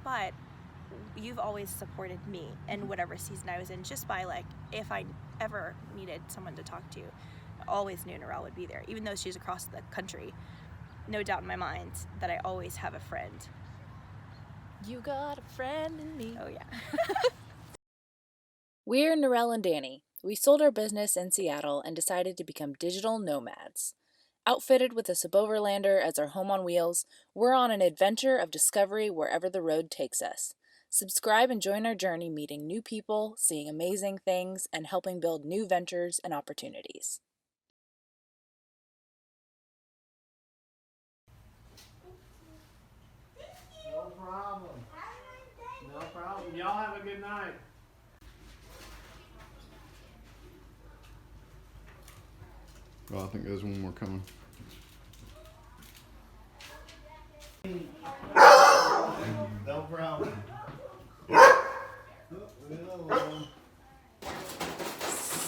but you've always supported me in whatever season I was in, just by like, if I ever needed someone to talk to, I always knew Norelle would be there, even though she's across the country. No doubt in my mind that I always have a friend. You got a friend in me. Oh yeah. We're Norelle and Danny. We sold our business in Seattle and decided to become digital nomads. Outfitted with a suboverlander as our home on wheels, we're on an adventure of discovery wherever the road takes us. Subscribe and join our journey meeting new people, seeing amazing things, and helping build new ventures and opportunities. No problem. No problem. Y'all have a good night. Well, I think there's one more coming. No problem.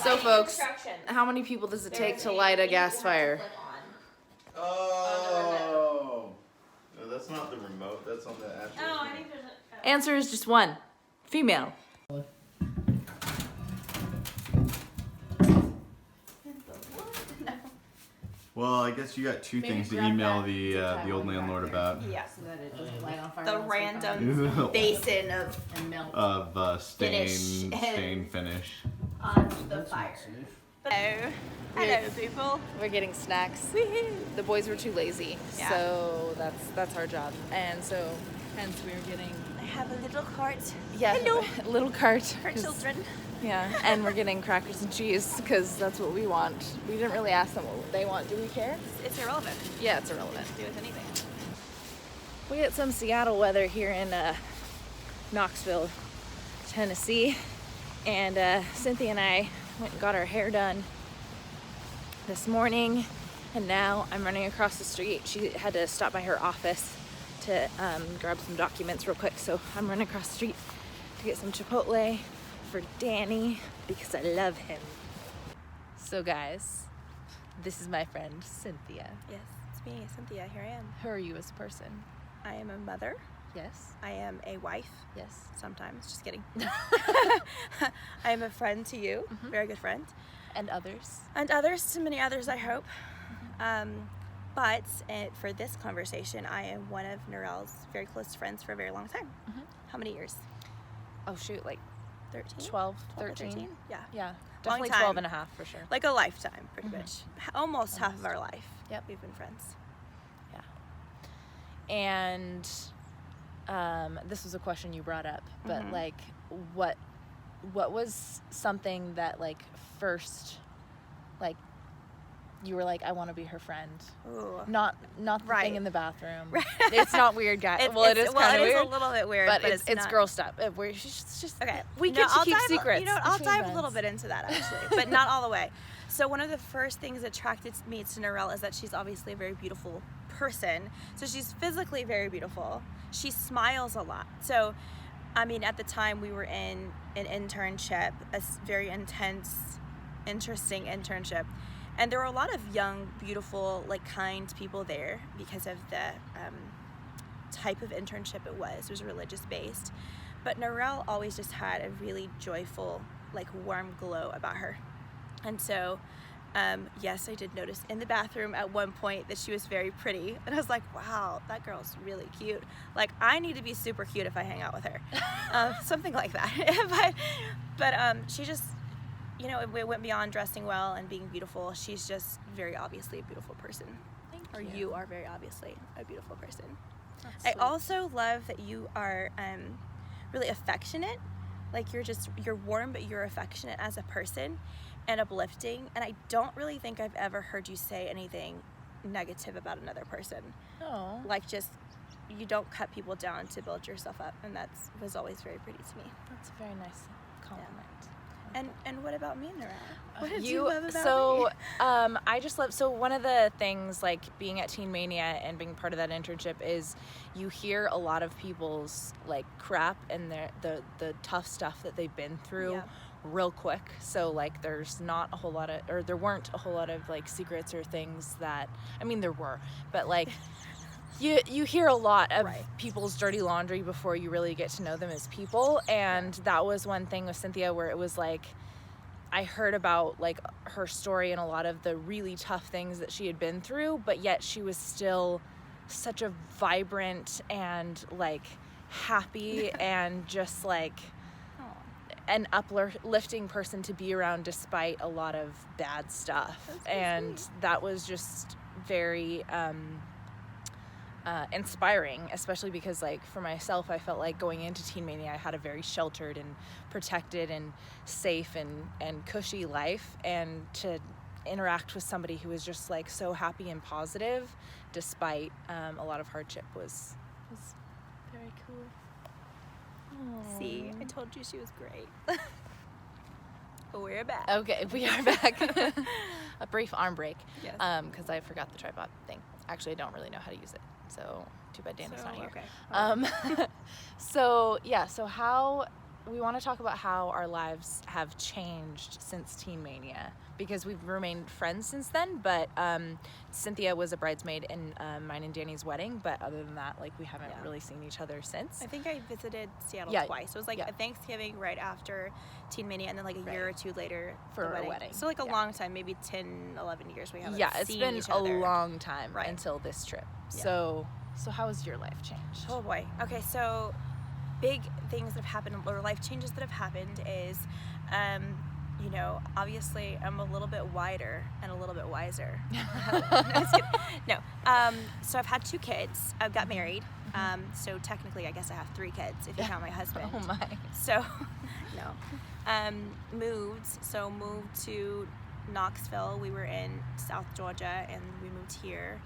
So folks, how many people does it take to light a gas fire? Oh! No, that's not the remote. That's on the actual. Oh, I think there's a... Answer is just one. Female. Well, I guess you got two things to email the old landlord about. Yeah. So that it doesn't light on fire. The once we random come basin of and melt Of stain Finish. finish. on the fire. Hello. Hello, people. We're getting snacks. Woohoo. The boys were too lazy, Yeah. so that's our job. And so hence we were getting I have a little cart. yeah, Hello. a little cart For 'cause- children. Yeah, and we're getting crackers and cheese because that's what we want. We didn't really ask them what they want. Do we care? It's irrelevant. Yeah, it's irrelevant. Do with anything. We get some Seattle weather here in Knoxville, Tennessee, and Synthia and I went and got our hair done this morning, and now I'm running across the street. She had to stop by her office to grab some documents real quick, so I'm running across the street to get some Chipotle for Danny because I love him. So guys, this is my friend Synthia. Yes, it's me, Cynthia. Here I am. Who are you as a person? I am a mother. Yes. I am a wife. Yes. Sometimes. Just kidding. I am a friend to you. Very good friend. And others. And others, to many others, I hope. But for this conversation, I am one of Norelle's very close friends for a very long time. How many years? Oh shoot, like 13? 12, 12 or 13? Yeah. Yeah, Long definitely time. 12 and a half for sure. Like a lifetime, pretty much. Almost half of our life. Yep. We've been friends. Yeah. And this was a question you brought up, but like what was something that like first like you were like, I want to be her friend? Ooh. Not the Right. thing in the bathroom. It's not weird, guys. It is kind of weird. It is a little bit weird, but but it's not. girl stuff. We're just Okay. We No, get to I'll keep dive, secrets. You know what? I'll between dive a little friends. bit into that actually, but not all the way. So one of the first things that attracted me to Norelle is that she's obviously a very beautiful person. So she's physically very beautiful. She smiles a lot. So, I mean, at the time we were in an internship, a very intense, interesting internship. And there were a lot of young, beautiful, like kind people there because of the type of internship it was. It was religious based. But Norelle always just had a really joyful, like warm glow about her. And so, yes, I did notice in the bathroom at one point that she was very pretty. And I was like, wow, that girl's really cute. Like, I need to be super cute if I hang out with her. Something like that. but she just, you know, it went beyond dressing well and being beautiful. She's just very obviously a beautiful person. Or you are very obviously a beautiful person. I also love that you are really affectionate. Like you're warm, but you're affectionate as a person and uplifting. And I don't really think I've ever heard you say anything negative about another person. Oh. Like just, you don't cut people down to build yourself up. And that was always very pretty to me. That's a very nice compliment. And what about me, Norelle? What did you love about so me? I just love, so one of the things like being at Teen Mania and being part of that internship is you hear a lot of people's like crap and the tough stuff that they've been through real quick. So like there's not a whole lot of, or there weren't a whole lot of like secrets or things that, I mean there were, but like you hear a lot of Right. people's dirty laundry before you really get to know them as people, and that was one thing with Synthia where it was like I heard about like her story and a lot of the really tough things that she had been through, but yet she was still such a vibrant and like happy and just like an uplifting person to be around despite a lot of bad stuff. And that was just very inspiring, especially because like for myself, I felt like going into Teen Mania I had a very sheltered and protected and safe and cushy life, and to interact with somebody who was just like so happy and positive despite a lot of hardship was very cool. See, I told you she was great. But we're back. Okay, we are back. A brief arm break. Yes. Because I forgot the tripod thing. Actually, I don't really know how to use it. So too bad Dana's not here. Okay. So how we want to talk about how our lives have changed since Teen Mania, because we've remained friends since then, but Synthia was a bridesmaid in mine and Danny's wedding, but other than that, like, we haven't really seen each other since. I think I visited Seattle twice. It was like a Thanksgiving right after Teen Mania, and then like a year or two later for the a wedding. So like a long time, maybe 10, 11 years we haven't it's seen been each a other. long time until this trip. So how has your life changed? Oh boy. Okay, so big things that have happened, or life changes that have happened is, you know, obviously I'm a little bit wider and a little bit wiser. No. So I've had 2 kids. I've got married. So technically I guess I have 3 kids if you count my husband. Oh my. So, no. Moved to Knoxville. We were in South Georgia and we moved here.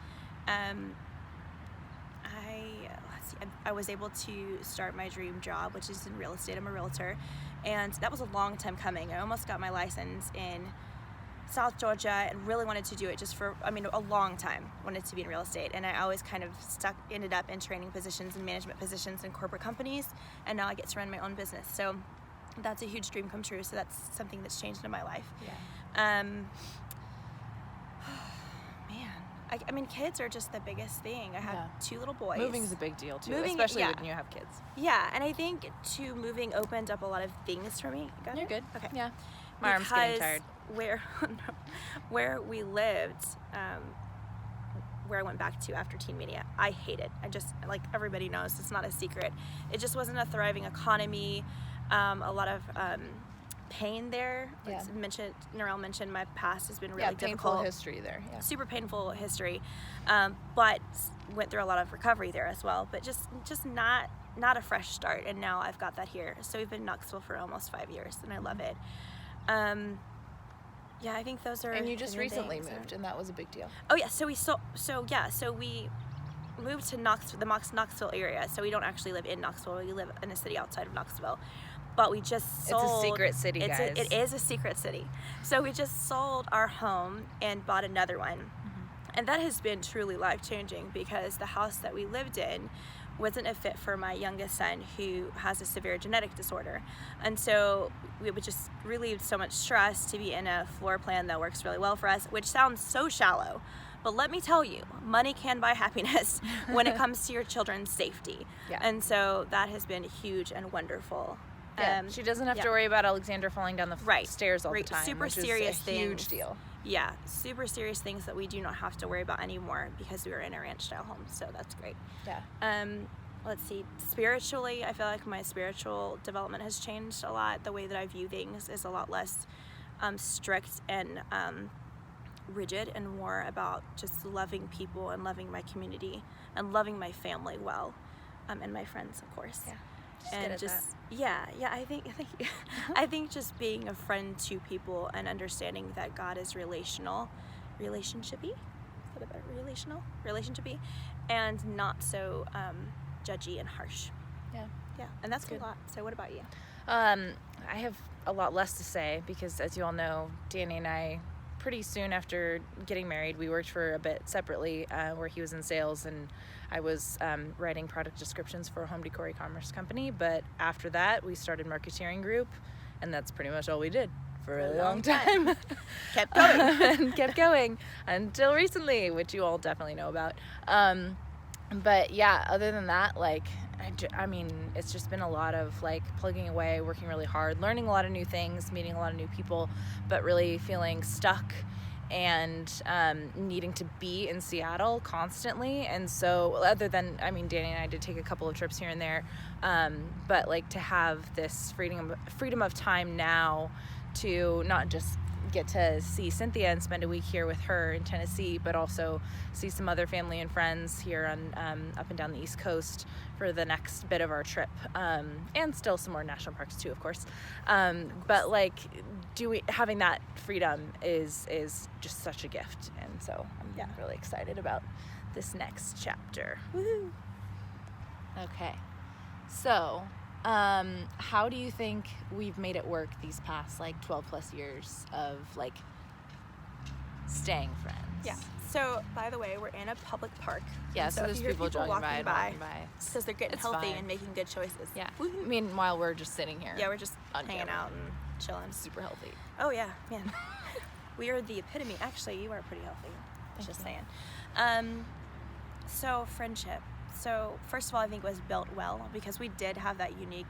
I was able to start my dream job, which is in real estate. I'm a realtor, and that was a long time coming. I almost got my license in South Georgia and really wanted to do it just for, a long time, wanted to be in real estate. And I always kind of ended up in training positions and management positions in corporate companies, and now I get to run my own business. So that's a huge dream come true. So that's something that's changed in my life. Yeah. Kids are just the biggest thing. I have 2 little boys. Moving is a big deal too, especially when you have kids. Yeah, and I think moving opened up a lot of things for me. You're good. Okay. Yeah. My arm's getting tired. Where we lived, where I went back to after Teen Mania, I hated. I just, like everybody knows, it's not a secret. It just wasn't a thriving economy. A lot of pain there. Yeah. Norelle mentioned my past has been really painful difficult. History there. Yeah. Super painful history, but went through a lot of recovery there as well. But just not a fresh start. And now I've got that here. So we've been in Knoxville for almost 5 years, and I love it. I think those are. And you just recently things. moved, and that was a big deal. Oh yeah, so we moved to the Knoxville area. So we don't actually live in Knoxville. We live in a city outside of Knoxville. But we just sold. It's a secret city, guys. It is a secret city. So we just sold our home and bought another one. Mm-hmm. And that has been truly life-changing, because the house that we lived in wasn't a fit for my youngest son, who has a severe genetic disorder. And so we would just relieved so much stress to be in a floor plan that works really well for us, which sounds so shallow. But let me tell you, money can buy happiness when it comes to your children's safety. Yeah. And so that has been huge and wonderful. Yeah, she doesn't have to worry about Alexander falling down the stairs all the time. Super which serious is a things. Huge deal. Yeah, super serious things that we do not have to worry about anymore because we were in a ranch-style home. So that's great. Yeah. Let's see. Spiritually, I feel like my spiritual development has changed a lot. The way that I view things is a lot less strict and rigid, and more about just loving people and loving my community and loving my family well, and my friends, of course. Yeah. I think just being a friend to people and understanding that God is relationshipy, and not so judgy and harsh. Yeah, and that's good. A lot. So what about you? I have a lot less to say, because as you all know, Danny and I, pretty soon after getting married, we worked for a bit separately, where he was in sales and I was writing product descriptions for a home decor e-commerce company. But after that, we started Marketeering Group, and that's pretty much all we did for a long time. Kept going. And kept going until recently, which you all definitely know about. But yeah, other than that, like, I mean, it's just been a lot of like plugging away, working really hard, learning a lot of new things, meeting a lot of new people, but really feeling stuck and needing to be in Seattle constantly. And so other than, I mean, Danny and I did take a couple of trips here and there, but like to have this freedom of time now to not just get to see Synthia and spend a week here with her in Tennessee, but also see some other family and friends here on up and down the East Coast for the next bit of our trip, and still some more national parks too, of course. But like having that freedom is just such a gift, and so I'm really excited about this next chapter. Woohoo! Okay, so how do you think we've made it work these past like 12 plus years of like staying friends? Yeah. So, by the way, we're in a public park. Yeah, so there's people walking by. Because they're getting healthy and making good choices. Yeah. Woo-hoo. Meanwhile, we're just sitting here. Yeah, we're just hanging out and chilling. Super healthy. Oh, yeah, man. We are the epitome. Actually, you are pretty healthy. Just saying. So, friendship. So, first of all, I think it was built well because we did have that unique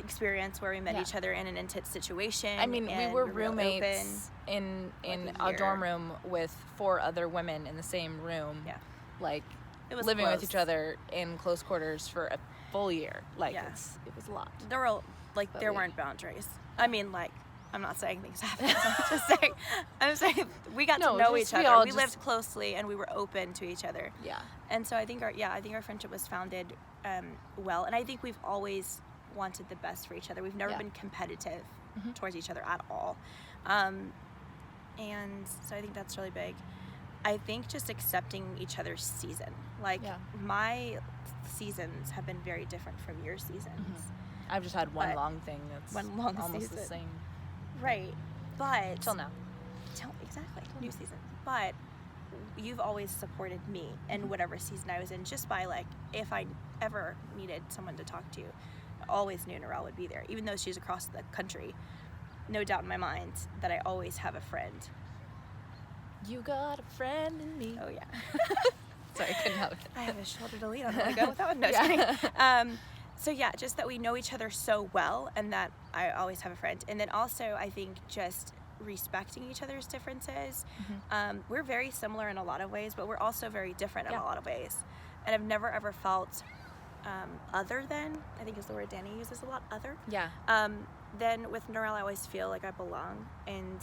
experience where we met each other in an intense situation. I mean, we were roommates in a dorm room with 4 other women in the same room. Yeah. Like, it was living with each other in close quarters for a full year. Like, it was a lot. There were, like, there weren't boundaries. I mean, like, I'm not saying things happened. I'm saying we got to know each other. We lived closely and we were open to each other. Yeah. And so I think our friendship was founded well, and I think we've always wanted the best for each other. We've never been competitive towards each other at all. And so I think that's really big. I think just accepting each other's season. Like my seasons have been very different from your seasons. I've just had one long thing that's almost the same. Right. But till now. Exactly. New season. But you've always supported me in whatever season I was in, just by like, if I ever needed someone to talk to, I always knew Norelle would be there, even though she's across the country. No doubt in my mind that I always have a friend. You got a friend in me. Oh yeah. Sorry, I couldn't help it. I have a shoulder to lean on. Want to go with that one? No, just kidding. So yeah, just that we know each other so well, and that I always have a friend. And then also, I think just respecting each other's differences. We're very similar in a lot of ways, but we're also very different in a lot of ways. And I've never ever felt other than, I think is the word Danny uses a lot, other. Yeah. Then with Norelle, I always feel like I belong, and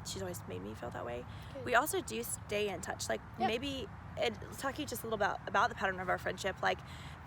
she's always made me feel that way. Good. We also do stay in touch. Like maybe, talking just a little about the pattern of our friendship, like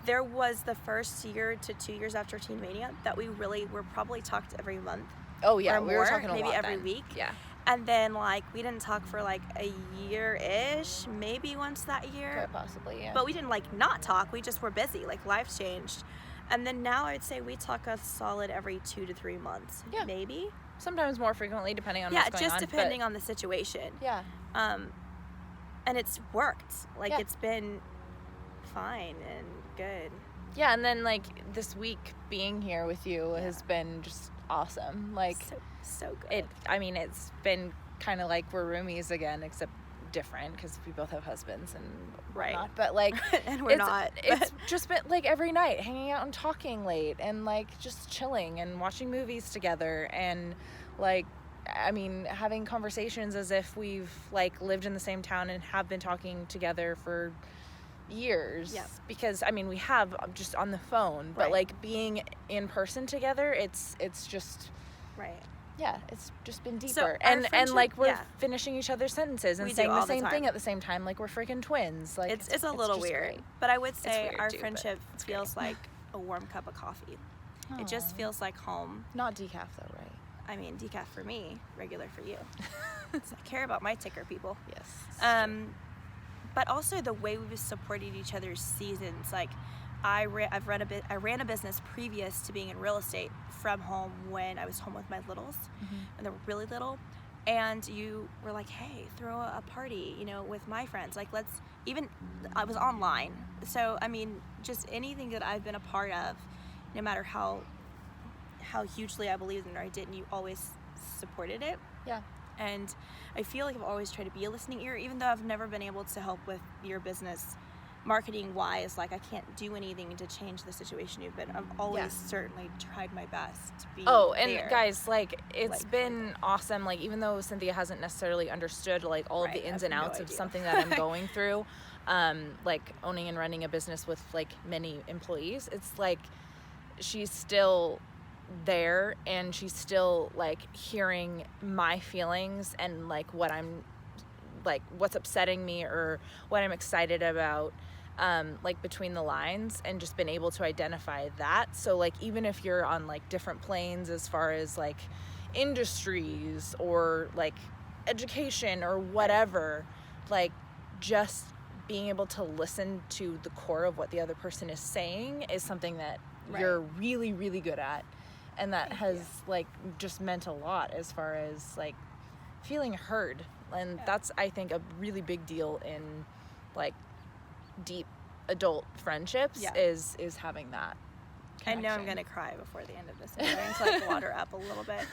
there was the first year to 2 years after Teen Mania that we really were probably talked every month. Oh yeah, or more, we were talking a maybe lot every then. week. Yeah. And then like we didn't talk for like a year-ish, maybe once that year. Quite possibly, yeah. But we didn't like not talk. We just were busy. Like life changed. And then now I'd say we talk a solid every 2 to 3 months. Yeah. Maybe. Sometimes more frequently depending on what's going on. Yeah, just depending on the situation. Yeah. And it's worked. Like it's been fine and good. Yeah, and then like this week being here with you has been just awesome. Like so good. It's been kind of like we're roomies again, except different because we both have husbands and whatnot. But like, and we're not. It's just been like every night hanging out and talking late and like just chilling and watching movies together and like, having conversations as if we've like lived in the same town and have been talking together for years. Yeah. Because we have just on the phone, but like being in person together, it's just yeah, it's just been deeper. So and like we're finishing each other's sentences and saying the same thing at the same time, like we're freaking twins. Like it's a little weird. Great. But I would say our friendship feels like a warm cup of coffee. Aww. It just feels like home. Not decaf though, right? Decaf for me, regular for you. So I care about my ticker, people. Yes. But also the way we've supported each other's seasons. Like I ran a business previous to being in real estate from home when I was home with my littles, and they were really little. And you were like, hey, throw a party, with my friends. Like I was online. So, just anything that I've been a part of, no matter how hugely I believed in it or I didn't, you always supported it. Yeah. And I feel like I've always tried to be a listening ear, even though I've never been able to help with your business marketing wise, like I can't do anything to change the situation you've been. I've always certainly tried my best to be there. Guys, like it's Like, been awesome. Like even though Synthia hasn't necessarily understood like all of the ins and outs of something that I'm going through, like owning and running a business with like many employees, it's like she's still there and she's still like hearing my feelings and like what I'm like what's upsetting me or what I'm excited about, like between the lines, and just been able to identify that. So like even if you're on like different planes as far as like industries or like education or whatever, like just being able to listen to the core of what the other person is saying is something that you're really, really good at. And that has like just meant a lot as far as like feeling heard. And that's, I think, a really big deal in like deep adult friendships is having that connection. I know I'm going to cry before the end of this. I'm going to like water up a little bit.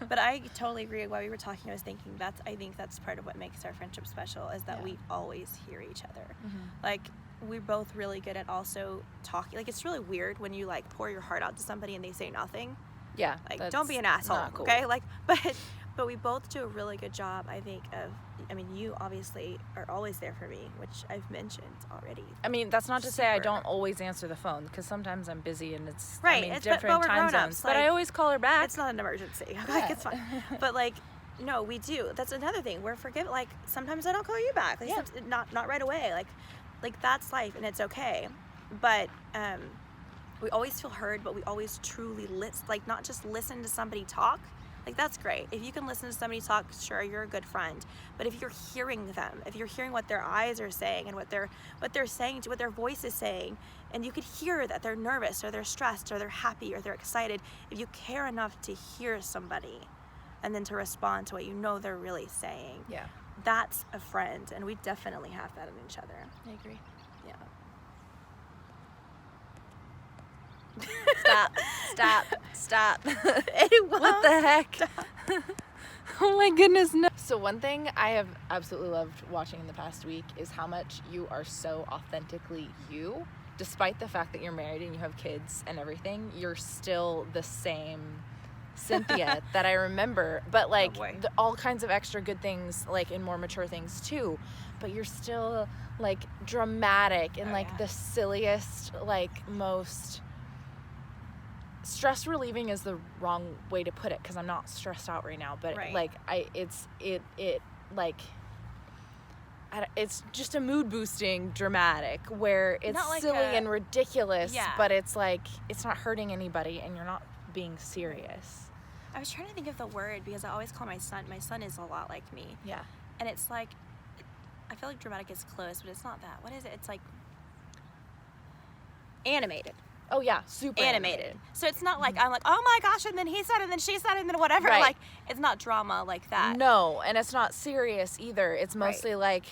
But I totally agree. While we were talking, I was thinking I think that's part of what makes our friendship special is that we always hear each other. Like we're both really good at also talking. Like it's really weird when you like pour your heart out to somebody and they say nothing. Yeah. Like don't be an asshole, cool. okay? Like but we both do a really good job, I think, I mean, you obviously are always there for me, which I've mentioned already. I mean, that's not to say I don't always answer the phone, because sometimes I'm busy and it's different but we're time grown-ups. zones. Like, but I always call her back. It's not an emergency. Like, it's fine. But, like, no, we do. That's another thing. We're forgiving. Like, sometimes I don't call you back. Like, not right away. Like, that's life, and it's okay. But we always feel heard, but we always truly listen. Like, not just listen to somebody talk. Like, that's great. If you can listen to somebody talk, sure, you're a good friend. But if you're hearing them, if you're hearing what their eyes are saying and what they're saying, what their voice is saying, and you could hear that they're nervous or they're stressed or they're happy or they're excited, if you care enough to hear somebody and then to respond to what you know they're really saying, that's a friend. And we definitely have that in each other. I agree. Yeah. Stop. What the heck? Oh my goodness, no. So one thing I have absolutely loved watching in the past week is how much you are so authentically you. Despite the fact that you're married and you have kids and everything, you're still the same Synthia that I remember. But like all kinds of extra good things, like in more mature things too. But you're still like dramatic and the silliest, like most... stress relieving is the wrong way to put it, because I'm not stressed out right now, but it's just a mood boosting dramatic where it's like silly and ridiculous, but it's like it's not hurting anybody and you're not being serious. I was trying to think of the word because I always call my son is a lot like me. Yeah. And it's like, I feel like dramatic is close, but it's not that. What is it? It's like animated. Oh yeah, super animated. So it's not like I'm like, oh my gosh, and then he said, and then she said, and then whatever. Right. Like it's not drama like that. No, and it's not serious either. It's mostly like,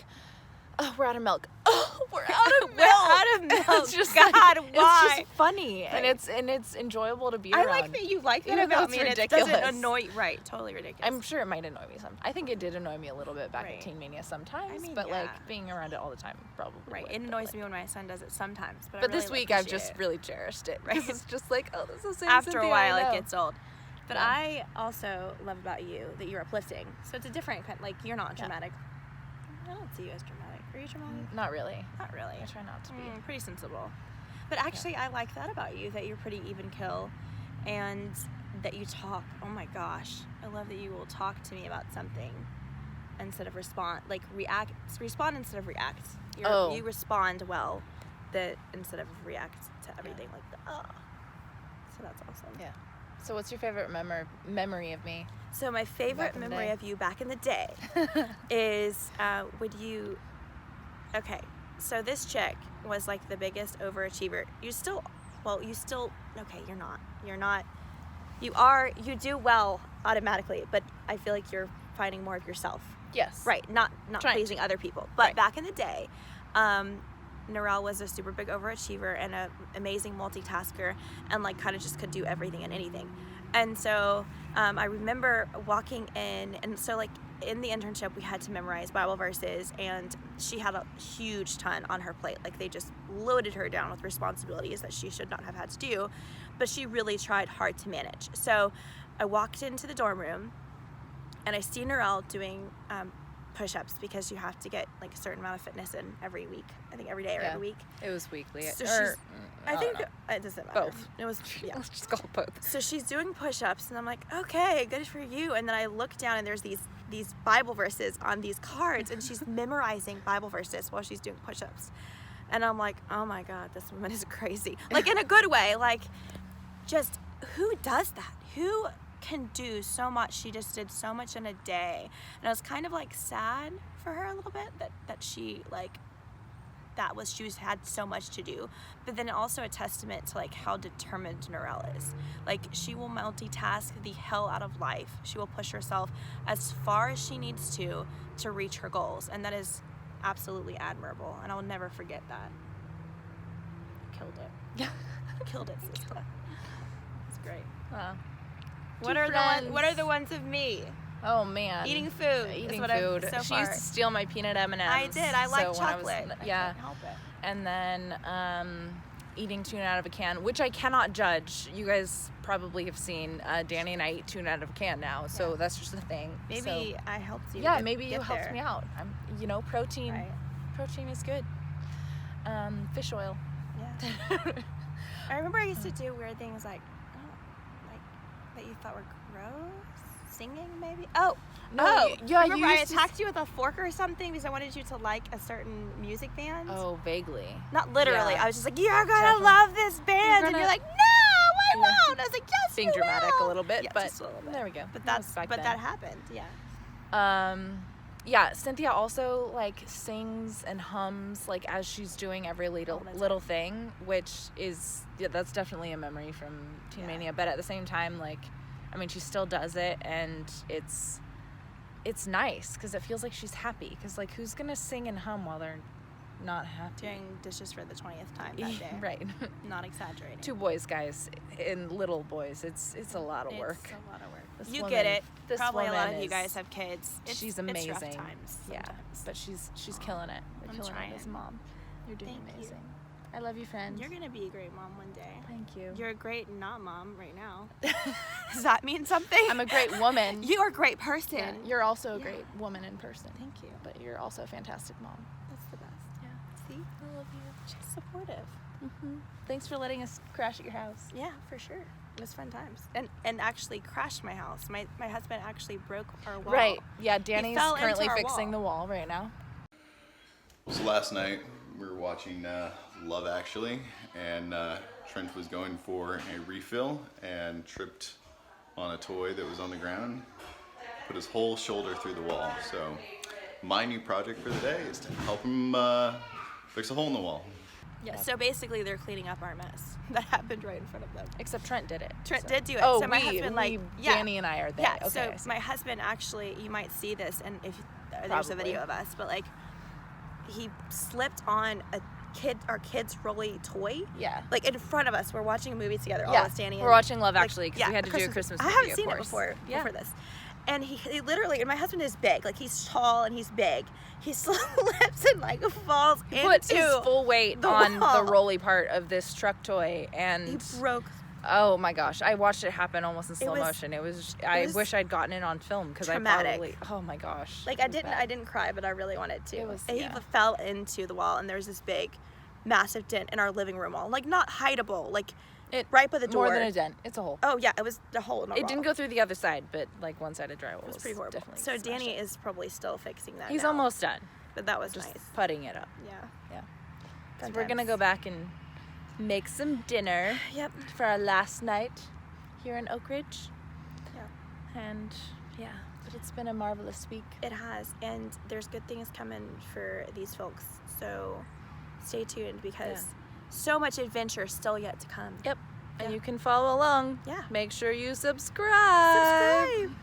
oh, we're out of milk. Oh, we're out of milk. We're out of milk. It's just God, why? It's just funny, and it's enjoyable to be around. I like that you like that about me. Ridiculous. And it doesn't annoy you. Right, totally ridiculous. I'm sure it might annoy me some. I think it did annoy me a little bit back at Teen Mania sometimes. I mean, but like being around it all the time probably. Right, would, it annoys me when my son does it sometimes. But really this week I've just really cherished it. Right, it's just like, oh, this is the same after Synthia a while I know. It gets old. But I also love about you that you're uplifting. So it's a different kind. Like you're not dramatic. I don't see you as dramatic. Are you dramatic? Not really. Not really. I try not to be. Pretty sensible. But actually, I like that about you, that you're pretty even kill, and that you talk. Oh my gosh, I love that you will talk to me about something instead of respond. Like respond instead of react. You respond well, instead of react to everything like the So that's awesome. Yeah. So what's your favorite memory of me? So my favorite memory of you back in the day is okay, so this chick was like the biggest overachiever. Okay, you're not. You do well automatically, but I feel like you're finding more of yourself. Yes. Right, not pleasing other people. But back in the day, Norelle was a super big overachiever and an amazing multitasker and like kind of just could do everything and anything. And so I remember walking in, and so like in the internship, we had to memorize Bible verses, and she had a huge ton on her plate. Like, they just loaded her down with responsibilities that she should not have had to do, but she really tried hard to manage. So I walked into the dorm room, and I see Norelle doing push-ups, because you have to get like a certain amount of fitness in every week. I think every day or every week. It was weekly. So I think it doesn't matter. both. It was, yeah. Let's just call it both. So she's doing push-ups, and I'm like, okay, good for you. And then I look down, and there's these Bible verses on these cards, and she's memorizing Bible verses while she's doing push-ups. And I'm like, oh my God, this woman is crazy. Like, in a good way. Like, just, who does that? Who can do so much? She just did so much in a day. And I was kind of like sad for her a little bit that she like she had so much to do, but then also a testament to like how determined Norelle is. Like, she will multitask the hell out of life. She will push herself as far as she needs to reach her goals, and that is absolutely admirable, and I'll never forget that. Killed it. Yeah. Killed it, sister. It's great. What are the ones of me? Oh man, Eating food. Eating is what food. So she far. used to steal my peanut M&Ms. I did. I like so when chocolate. I can't help it. And then eating tuna out of a can, which I cannot judge. You guys probably have seen Danny and I eat tuna out of a can now, so that's just a thing. Maybe I helped you. Yeah, maybe you helped me out. Protein. Right. Protein is good. Fish oil. Yeah. I remember I used to do weird things like that you thought were gross. Singing, maybe? Yeah. Remember I attacked you with a fork or something because I wanted you to like a certain music band? Oh, vaguely. Not literally. Yeah. I was just like, you're gonna love this band, and you're like, no, I won't. I was like, yes, being you dramatic will. a little bit, Yeah, but just a little bit. there we go. But That was back then. that happened. Yeah, Synthia also like sings and hums like as she's doing every little thing, which is that's definitely a memory from Teen Mania. But at the same time, like, I mean, she still does it, and it's nice because it feels like she's happy. Because like, who's gonna sing and hum while they're not happy? Doing dishes for the 20th time that day. Right. Not exaggerating. 2 boys, guys, and little boys. It's a lot of work. It's a lot of work. This You woman- get it. this Probably a lot woman of you is- guys have kids. She's amazing. It's rough times Yeah, sometimes. but she's killing it. You're I'm killing trying. it as a mom. You're doing Thank you. amazing. I love you, friend. You're gonna be a great mom one day. Thank you. You're a great not mom right now. Does that mean something? I'm a great woman. You are a great person. Yeah, you're also a great woman in person. Thank you. But you're also a fantastic mom. That's the best. Yeah. See? I love you. She's supportive. Thanks for letting us crash at your house. Yeah, for sure. It was fun times. And actually crashed my house. My husband actually broke our wall. Right. Yeah, Danny's fell into currently our fixing wall. the wall right now. So last night we were watching Love Actually, and Trent was going for a refill and tripped on a toy that was on the ground, put his whole shoulder through the wall. So my new project for the day is to help him fix a hole in the wall. Yeah, so basically they're cleaning up our mess that happened right in front of them. Except Trent did it. Trent so. did do it. Oh, so my husband, Danny and I are there. Yeah, Okay, I so see. my husband actually, you might see this, and if there's Probably. a video of us, but like, he slipped on our kid's rolly toy. Yeah. Like in front of us, we're watching a movie together, all Yeah, of us, Danny. we're watching Love Actually because we had to do a Christmas movie. I haven't of seen it course. before this. And he literally, and my husband is big, like he's tall and he's big. He slips and like falls He put his into full weight the on wall. the rolly part of this truck toy, and He broke. oh my gosh, I watched it happen almost in slow was- motion. I was wish I'd gotten it on film because I traumatic. probably, oh my gosh. Like it was I bad. didn't cry, but I really wanted to. It was- And yeah. He fell into the wall, and there's this big, massive dent in our living room wall. Like not hideable, like right by the door. More than a dent. It's a hole. Oh yeah, it was the hole in our It wall. didn't go through the other side, but like one side of drywall It was pretty horrible. definitely So smashed Danny up. is probably still fixing that. He's now, almost done. but that was Just nice. putting it up. Yeah. Yeah. Fun So we're gonna times. go back and make some dinner Yep. for our last night here in Oak Ridge. Yeah. And yeah, but it's been a marvelous week. It has, and there's good things coming for these folks. So stay tuned because so much adventure still yet to come. Yep. And Yeah. you can follow along. Yeah. Make sure you subscribe. Subscribe.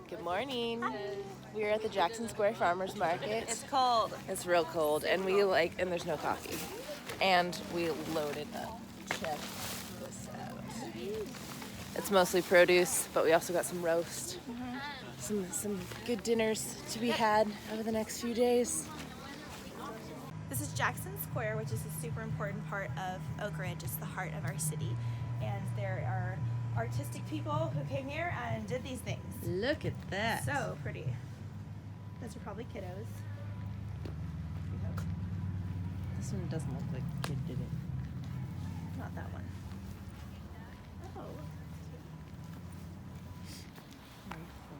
Good morning. We're at the Jackson Square Farmers Market. It's cold. It's real cold, and and there's no coffee. And we loaded up. Check this out. It's mostly produce, but we also got some roast. some good dinners to be had over the next few days. This is Jackson Square, which is a super important part of Oak Ridge. It's the heart of our city. And there are artistic people who came here and did these things. Look at that. So pretty. Those are probably kiddos. This one doesn't look like a kid did it. Not that one. Oh. Very cool.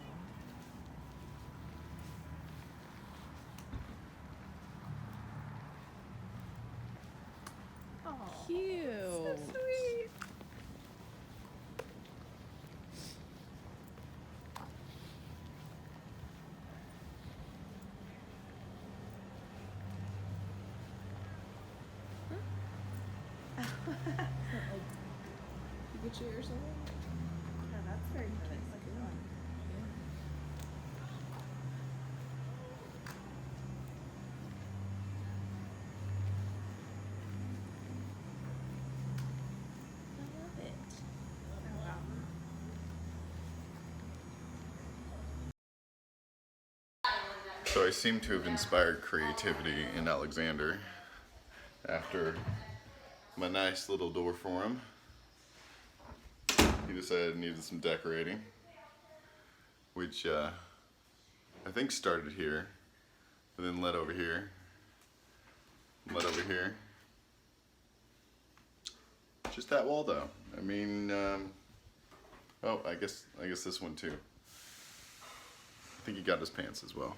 Oh. Cute. So sweet. Pikachu or something? Oh, that's very cute. I love it. Oh, wow. So I seem to have inspired creativity in Alexander after my nice little door for him. He decided it needed some decorating, which I think started here, but then led over here, Just that wall though. I mean, oh, I guess this one too. I think he got his pants as well.